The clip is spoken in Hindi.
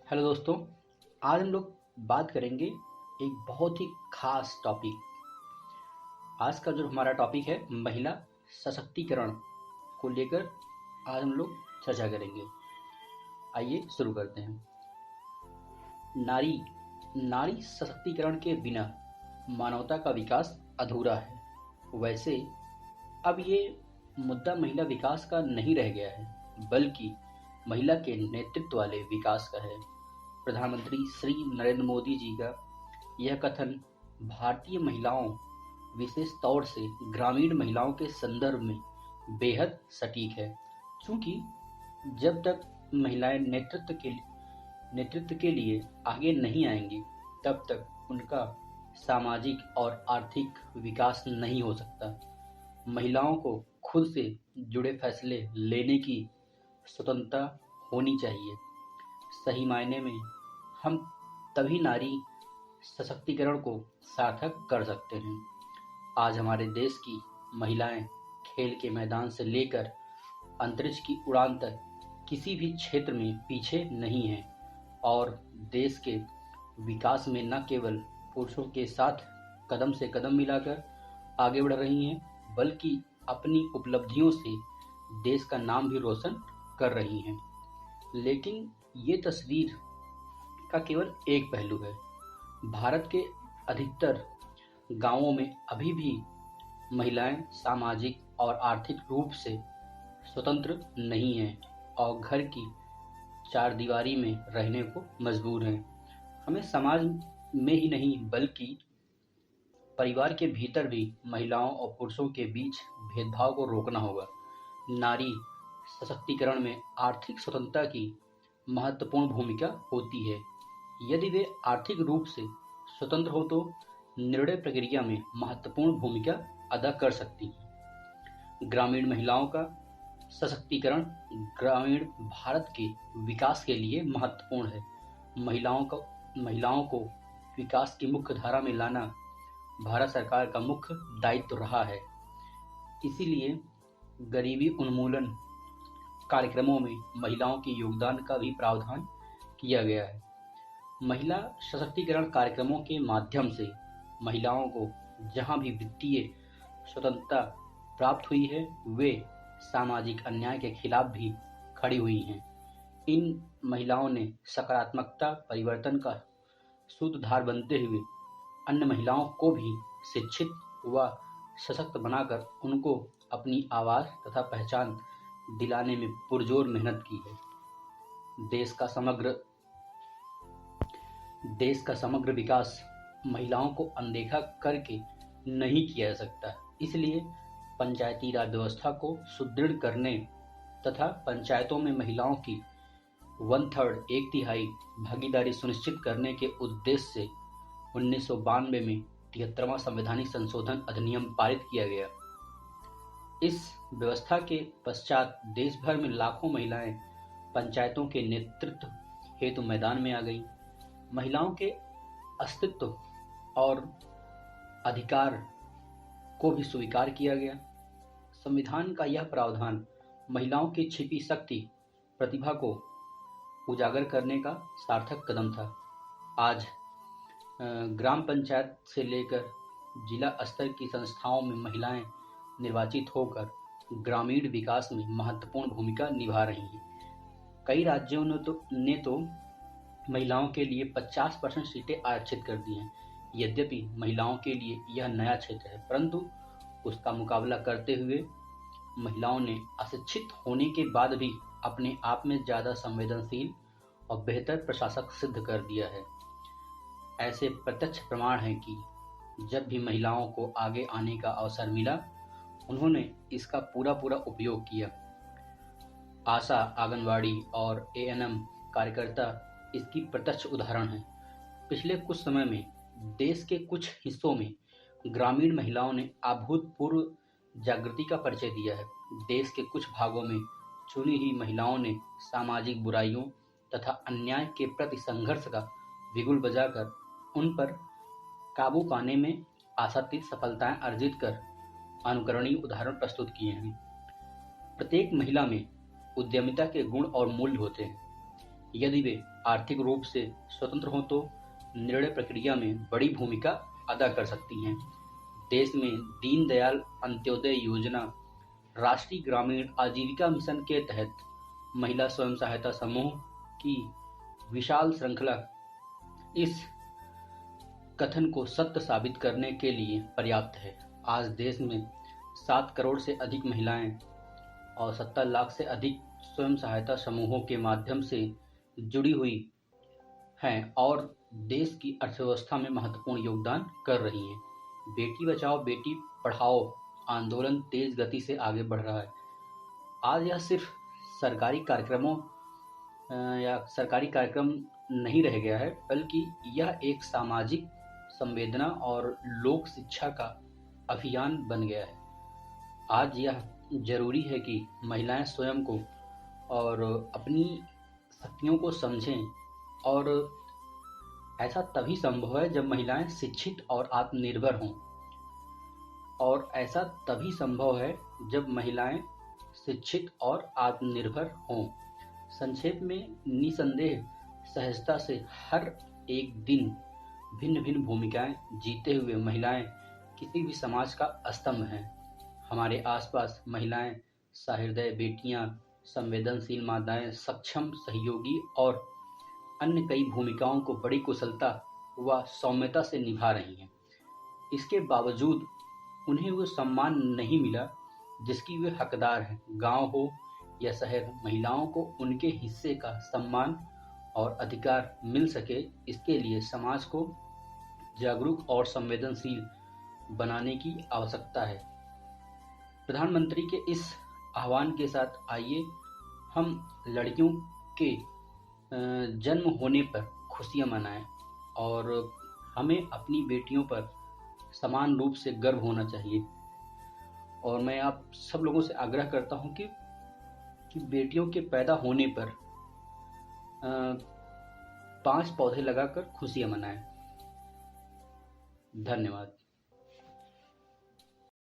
हेलो दोस्तों। आज हम लोग बात करेंगे एक बहुत ही खास टॉपिक। आज का जो हमारा टॉपिक है महिला सशक्तिकरण को लेकर आज हम लोग चर्चा करेंगे। आइए शुरू करते हैं। नारी नारी सशक्तिकरण के बिना मानवता का विकास अधूरा है। वैसे अब ये मुद्दा महिला विकास का नहीं रह गया है, बल्कि महिला के नेतृत्व वाले विकास का है। प्रधानमंत्री श्री नरेंद्र मोदी जी का यह कथन भारतीय महिलाओं, विशेष तौर से ग्रामीण महिलाओं के संदर्भ में बेहद सटीक है। चूँकि जब तक महिलाएं नेतृत्व के लिए आगे नहीं आएंगी, तब तक उनका सामाजिक और आर्थिक विकास नहीं हो सकता। महिलाओं को खुद से जुड़े फैसले लेने की स्वतंत्रता होनी चाहिए। सही मायने में हम तभी नारी सशक्तिकरण को सार्थक कर सकते हैं। आज हमारे देश की महिलाएं खेल के मैदान से लेकर अंतरिक्ष की उड़ान तक किसी भी क्षेत्र में पीछे नहीं हैं और देश के विकास में न केवल पुरुषों के साथ कदम से कदम मिलाकर आगे बढ़ रही हैं, बल्कि अपनी उपलब्धियों से देश का नाम भी रोशन कर रही हैं। लेकिन ये तस्वीर का केवल एक पहलू है। भारत के अधिकतर गांवों में अभी भी महिलाएं सामाजिक और आर्थिक रूप से स्वतंत्र नहीं हैं और घर की चारदीवारी में रहने को मजबूर हैं। हमें समाज में ही नहीं, बल्कि परिवार के भीतर भी महिलाओं और पुरुषों के बीच भेदभाव को रोकना होगा। नारी सशक्तिकरण में आर्थिक स्वतंत्रता की महत्वपूर्ण भूमिका होती है। यदि वे आर्थिक रूप से स्वतंत्र हो तो निर्णय प्रक्रिया में महत्वपूर्ण भूमिका अदा कर सकती हैं। ग्रामीण महिलाओं का सशक्तिकरण ग्रामीण भारत के विकास के लिए महत्वपूर्ण है। महिलाओं को विकास की मुख्य धारा में लाना भारत सरकार का मुख्य दायित्व रहा है। इसीलिए गरीबी उन्मूलन कार्यक्रमों में महिलाओं के योगदान का भी प्रावधान किया गया है। महिला सशक्तिकरण कार्यक्रमों के माध्यम से महिलाओं को जहां भी वित्तीय स्वतंत्रता प्राप्त हुई है, वे सामाजिक अन्याय के खिलाफ भी खड़ी हुई हैं। इन महिलाओं ने सकारात्मकता परिवर्तन का सूत्रधार बनते हुए अन्य महिलाओं को भी शिक्षित व सशक्त बनाकर उनको अपनी आवाज़ तथा पहचान दिलाने में पुरजोर मेहनत की है। देश का समग्र विकास महिलाओं को अनदेखा करके नहीं किया जा सकता। इसलिए पंचायती राज व्यवस्था को सुदृढ़ करने तथा पंचायतों में महिलाओं की 1/3 एक तिहाई भागीदारी सुनिश्चित करने के उद्देश्य से 1992 में 73वां संवैधानिक संशोधन अधिनियम पारित किया गया। इस व्यवस्था के पश्चात देश भर में लाखों महिलाएं पंचायतों के नेतृत्व हेतु मैदान में आ गईं। महिलाओं के अस्तित्व और अधिकार को भी स्वीकार किया गया। संविधान का यह प्रावधान महिलाओं की छिपी शक्ति प्रतिभा को उजागर करने का सार्थक कदम था। आज ग्राम पंचायत से लेकर जिला स्तर की संस्थाओं में महिलाएं निर्वाचित होकर ग्रामीण विकास में महत्वपूर्ण भूमिका निभा रही हैं। कई राज्यों ने तो महिलाओं के लिए 50% सीटें आरक्षित कर दी हैं। यद्यपि महिलाओं के लिए यह नया क्षेत्र है, परंतु उसका मुकाबला करते हुए महिलाओं ने अशिक्षित होने के बाद भी अपने आप में ज़्यादा संवेदनशील और बेहतर प्रशासक सिद्ध कर दिया है। ऐसे प्रत्यक्ष प्रमाण हैं कि जब भी महिलाओं को आगे आने का अवसर मिला, उन्होंने इसका पूरा उपयोग किया। आशा, आंगनवाड़ी और एएनएम कार्यकर्ता इसकी प्रत्यक्ष उदाहरण हैं। पिछले कुछ समय में देश के कुछ हिस्सों में ग्रामीण महिलाओं ने अभूतपूर्व जागृति का परिचय दिया है। देश के कुछ भागों में चुनी हुई महिलाओं ने सामाजिक बुराइयों तथा अन्याय के प्रति संघर्ष का बिगुल बजाकर उन पर काबू पाने में आशातीत सफलताएं अर्जित कर अनुकरणीय उदाहरण प्रस्तुत किए हैं। प्रत्येक महिला में उद्यमिता के गुण और मूल्य होते हैं। यदि वे आर्थिक रूप से स्वतंत्र हों तो निर्णय प्रक्रिया में बड़ी भूमिका अदा कर सकती हैं। देश में दीनदयाल अंत्योदय योजना, राष्ट्रीय ग्रामीण आजीविका मिशन के तहत महिला स्वयं सहायता समूह की विशाल श्रृंखला इस कथन को सत्य साबित करने के लिए पर्याप्त है। आज देश में 7 करोड़ से अधिक महिलाएं और 70 लाख से अधिक स्वयं सहायता समूहों के माध्यम से जुड़ी हुई हैं और देश की अर्थव्यवस्था में महत्वपूर्ण योगदान कर रही हैं। बेटी बचाओ बेटी पढ़ाओ आंदोलन तेज गति से आगे बढ़ रहा है। आज यह सिर्फ सरकारी कार्यक्रमों या सरकारी कार्यक्रम नहीं रह गया है, बल्कि यह एक सामाजिक संवेदना और लोक शिक्षा का अभियान बन गया है। आज यह जरूरी है कि महिलाएं स्वयं को और अपनी शक्तियों को समझें, और ऐसा तभी संभव है जब महिलाएं शिक्षित और आत्मनिर्भर हों। और ऐसा तभी संभव है जब महिलाएं शिक्षित और आत्मनिर्भर हों। संक्षेप में, निसंदेह सहजता से हर एक दिन भिन्न भिन्न भूमिकाएं जीते हुए महिलाएं किसी भी समाज का स्तंभ हैं। हमारे आसपास महिलाएं सहृदय बेटियां, संवेदनशील माताएं, सक्षम सहयोगी और अन्य कई भूमिकाओं को बड़ी कुशलता व सौम्यता से निभा रही हैं। इसके बावजूद उन्हें वो सम्मान नहीं मिला जिसकी वे हकदार हैं। गांव हो या शहर, महिलाओं को उनके हिस्से का सम्मान और अधिकार मिल सके, इसके लिए समाज को जागरूक और संवेदनशील बनाने की आवश्यकता है। प्रधानमंत्री के इस आह्वान के साथ आइए हम लड़कियों के जन्म होने पर खुशियां मनाएं और हमें अपनी बेटियों पर समान रूप से गर्व होना चाहिए। और मैं आप सब लोगों से आग्रह करता हूं कि बेटियों के पैदा होने पर 5 पौधे लगाकर खुशियां मनाएं। धन्यवाद।